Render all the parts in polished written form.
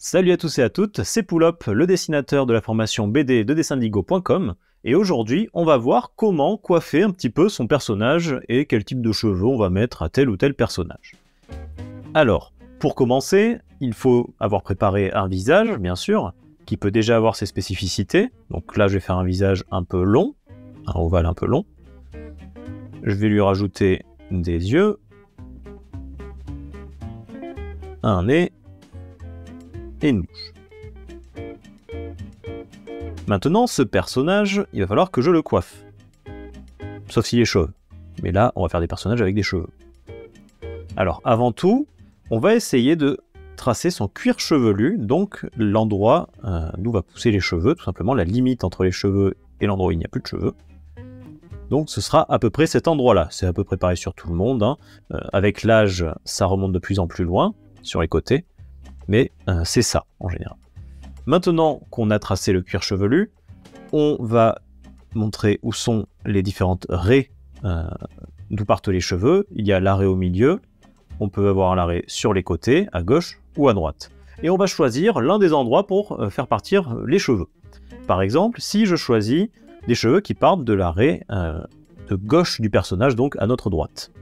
Salut à tous et à toutes, c'est Poulop, le dessinateur de la formation BD de dessindigo.com, et aujourd'hui on va voir comment coiffer un petit peu son personnage et quel type de cheveux on va mettre à tel ou tel personnage. Alors, pour commencer, il faut avoir préparé un visage, bien sûr, qui peut déjà avoir ses spécificités. Donc là je vais faire un visage un peu long, un ovale un peu long. Je vais lui rajouter des yeux, un nez, et une bouche. Maintenant, ce personnage, il va falloir que je le coiffe. Sauf s'il est chauve. Mais là, on va faire des personnages avec des cheveux. Alors, avant tout, on va essayer de tracer son cuir chevelu, donc l'endroit d'où va pousser les cheveux, tout simplement la limite entre les cheveux et l'endroit où il n'y a plus de cheveux. Donc ce sera à peu près cet endroit-là. C'est à peu près pareil sur tout le monde. Hein. Avec l'âge, ça remonte de plus en plus loin, sur les côtés. Mais c'est ça, en général. Maintenant qu'on a tracé le cuir chevelu, on va montrer où sont les différentes raies d'où partent les cheveux. Il y a l'arrêt au milieu, on peut avoir l'arrêt sur les côtés, à gauche ou à droite. Et on va choisir l'un des endroits pour faire partir les cheveux. Par exemple, si je choisis des cheveux qui partent de l'arrêt de gauche du personnage, donc à notre droite.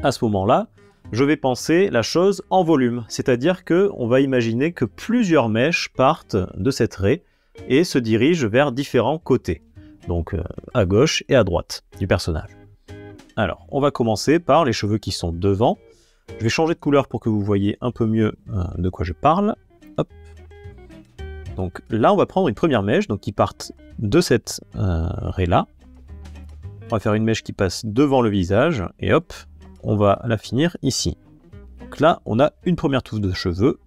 À ce moment-là, je vais penser la chose en volume, c'est-à-dire qu'on va imaginer que plusieurs mèches partent de cette raie et se dirigent vers différents côtés, donc à gauche et à droite du personnage. Alors, on va commencer par les cheveux qui sont devant. Je vais changer de couleur pour que vous voyez un peu mieux de quoi je parle. Hop. Donc là, on va prendre une première mèche donc, qui part de cette raie-là. On va faire une mèche qui passe devant le visage et hop, on va la finir ici. Donc là, on a une première touffe de cheveux.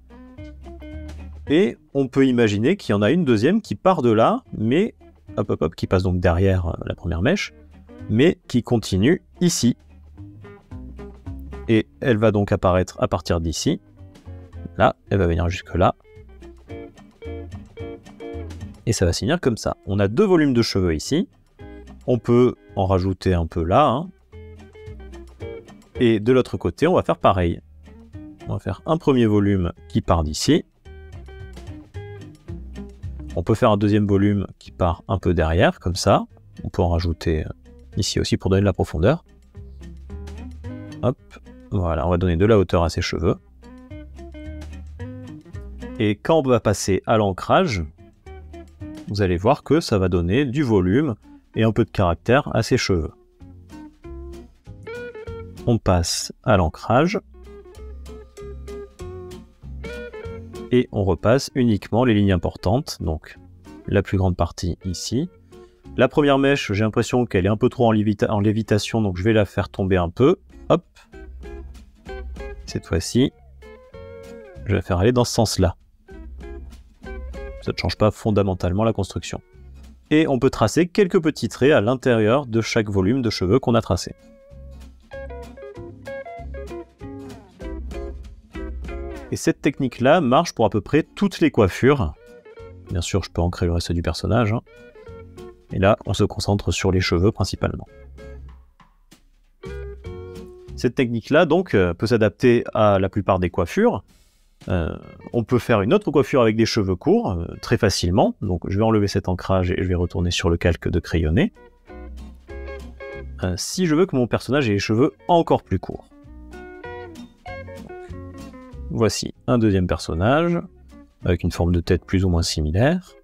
Et on peut imaginer qu'il y en a une deuxième qui part de là, mais hop hop hop, qui passe donc derrière la première mèche, mais qui continue ici. Et elle va donc apparaître à partir d'ici. Là, elle va venir jusque là. Et ça va se finir comme ça. On a deux volumes de cheveux ici. On peut en rajouter un peu là, hein. Et de l'autre côté, on va faire pareil. On va faire un premier volume qui part d'ici. On peut faire un deuxième volume qui part un peu derrière, comme ça. On peut en rajouter ici aussi pour donner de la profondeur. Hop, voilà, on va donner de la hauteur à ses cheveux. Et quand on va passer à l'ancrage, vous allez voir que ça va donner du volume et un peu de caractère à ses cheveux. On passe à l'ancrage et on repasse uniquement les lignes importantes, donc la plus grande partie ici. La première mèche, j'ai l'impression qu'elle est un peu trop en lévitation, donc je vais la faire tomber un peu. Hop. Cette fois-ci, je vais la faire aller dans ce sens-là. Ça ne change pas fondamentalement la construction. Et on peut tracer quelques petits traits à l'intérieur de chaque volume de cheveux qu'on a tracé. Et cette technique-là marche pour à peu près toutes les coiffures. Bien sûr, je peux ancrer le reste du personnage. Hein. Et là, on se concentre sur les cheveux principalement. Cette technique-là, donc, peut s'adapter à la plupart des coiffures. On peut faire une autre coiffure avec des cheveux courts, très facilement. Donc, je vais enlever cet ancrage et je vais retourner sur le calque de crayonné. Si je veux que mon personnage ait les cheveux encore plus courts. Voici un deuxième personnage, avec une forme de tête plus ou moins similaire.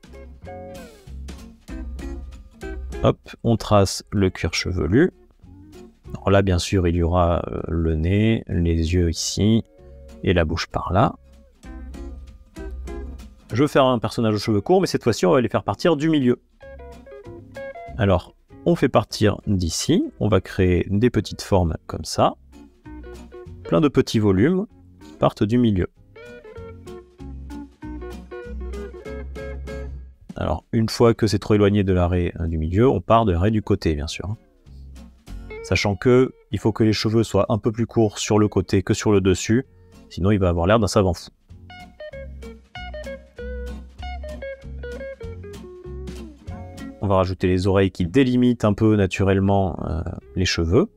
Hop, on trace le cuir chevelu. Alors là, bien sûr, il y aura le nez, les yeux ici, et la bouche par là. Je veux faire un personnage aux cheveux courts, mais cette fois-ci, on va les faire partir du milieu. Alors, on fait partir d'ici, on va créer des petites formes comme ça. Plein de petits volumes. Partent du milieu. Alors, une fois que c'est trop éloigné de l'arrêt du milieu, on part de l'arrêt du côté, bien sûr. Sachant que il faut que les cheveux soient un peu plus courts sur le côté que sur le dessus, sinon il va avoir l'air d'un savant fou. On va rajouter les oreilles qui délimitent un peu naturellement les cheveux.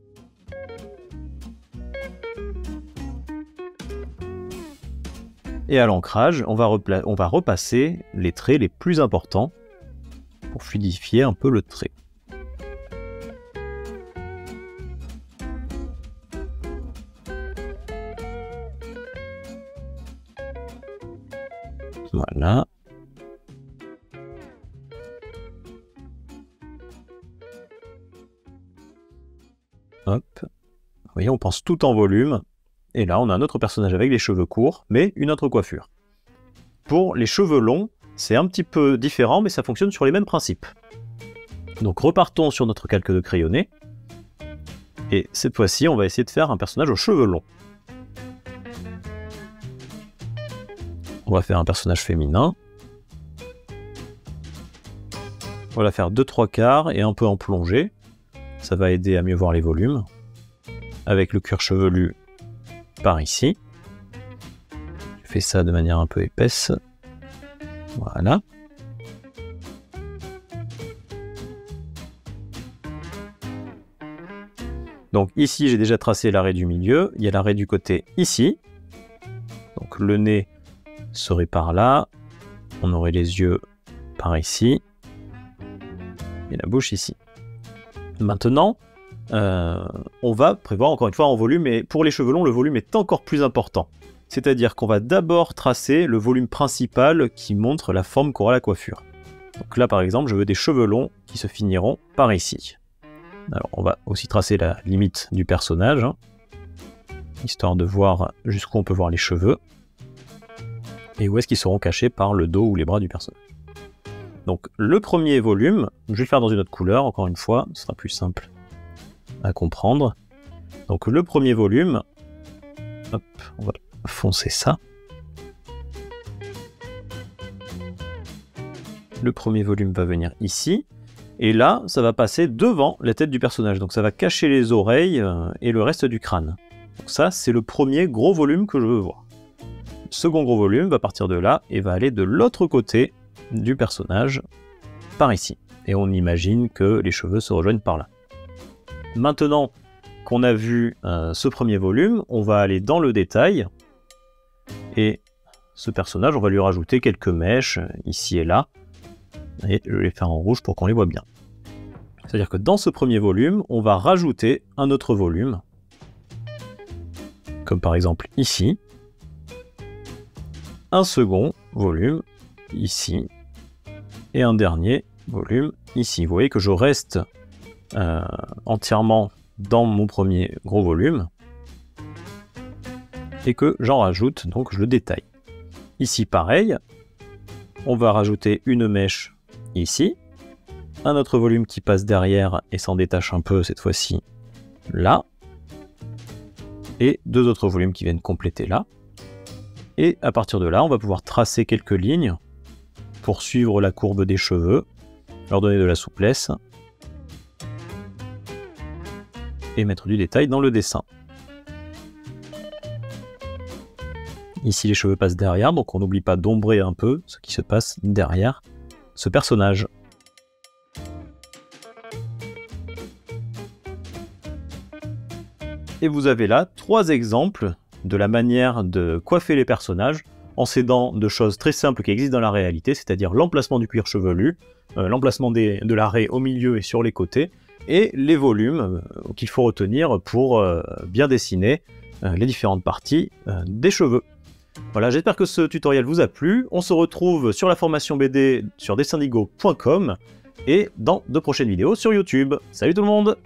Et à l'ancrage, on va repasser les traits les plus importants pour fluidifier un peu le trait. Voilà. Hop. Vous voyez, on pense tout en volume. Et là, on a un autre personnage avec les cheveux courts, mais une autre coiffure. Pour les cheveux longs, c'est un petit peu différent, mais ça fonctionne sur les mêmes principes. Donc repartons sur notre calque de crayonné. Et cette fois-ci, on va essayer de faire un personnage aux cheveux longs. On va faire un personnage féminin. On va la faire 2-3 quarts et un peu en plongée. Ça va aider à mieux voir les volumes. Avec le cuir chevelu par ici. Je fais ça de manière un peu épaisse. Voilà. Donc ici, j'ai déjà tracé l'arrêt du milieu. Il y a l'arrêt du côté ici. Donc le nez serait par là. On aurait les yeux par ici. Et la bouche ici. Maintenant, on va prévoir encore une fois en volume, et pour les cheveux longs, le volume est encore plus important. C'est-à-dire qu'on va d'abord tracer le volume principal qui montre la forme qu'aura la coiffure. Donc là, par exemple, je veux des cheveux longs qui se finiront par ici. Alors, on va aussi tracer la limite du personnage, hein, histoire de voir jusqu'où on peut voir les cheveux, et où est-ce qu'ils seront cachés par le dos ou les bras du personnage. Donc le premier volume, je vais le faire dans une autre couleur, encore une fois, ce sera plus simple à comprendre. Donc le premier volume, hop, on va foncer ça. Le premier volume va venir ici, et là, ça va passer devant la tête du personnage, donc ça va cacher les oreilles et le reste du crâne. Donc ça, c'est le premier gros volume que je veux voir. Le second gros volume va partir de là et va aller de l'autre côté du personnage, par ici. Et on imagine que les cheveux se rejoignent par là. Maintenant qu'on a vu ce premier volume, on va aller dans le détail, et ce personnage, on va lui rajouter quelques mèches, ici et là, et je vais les faire en rouge pour qu'on les voit bien. C'est-à-dire que dans ce premier volume, on va rajouter un autre volume, comme par exemple ici, un second volume ici, et un dernier volume ici. Vous voyez que je reste entièrement dans mon premier gros volume, et que j'en rajoute, donc je le détaille. Ici pareil, on va rajouter une mèche ici, un autre volume qui passe derrière et s'en détache un peu cette fois-ci là, et deux autres volumes qui viennent compléter là. Et à partir de là, on va pouvoir tracer quelques lignes pour suivre la courbe des cheveux, leur donner de la souplesse, et mettre du détail dans le dessin. Ici, les cheveux passent derrière, donc on n'oublie pas d'ombrer un peu ce qui se passe derrière ce personnage. Et vous avez là 3 exemples de la manière de coiffer les personnages en s'aidant de choses très simples qui existent dans la réalité, c'est-à-dire l'emplacement du cuir chevelu, l'emplacement de l'arrêt au milieu et sur les côtés, et les volumes qu'il faut retenir pour bien dessiner les différentes parties des cheveux. Voilà, j'espère que ce tutoriel vous a plu. On se retrouve sur la formation BD sur dessindigo.com et dans de prochaines vidéos sur YouTube. Salut tout le monde!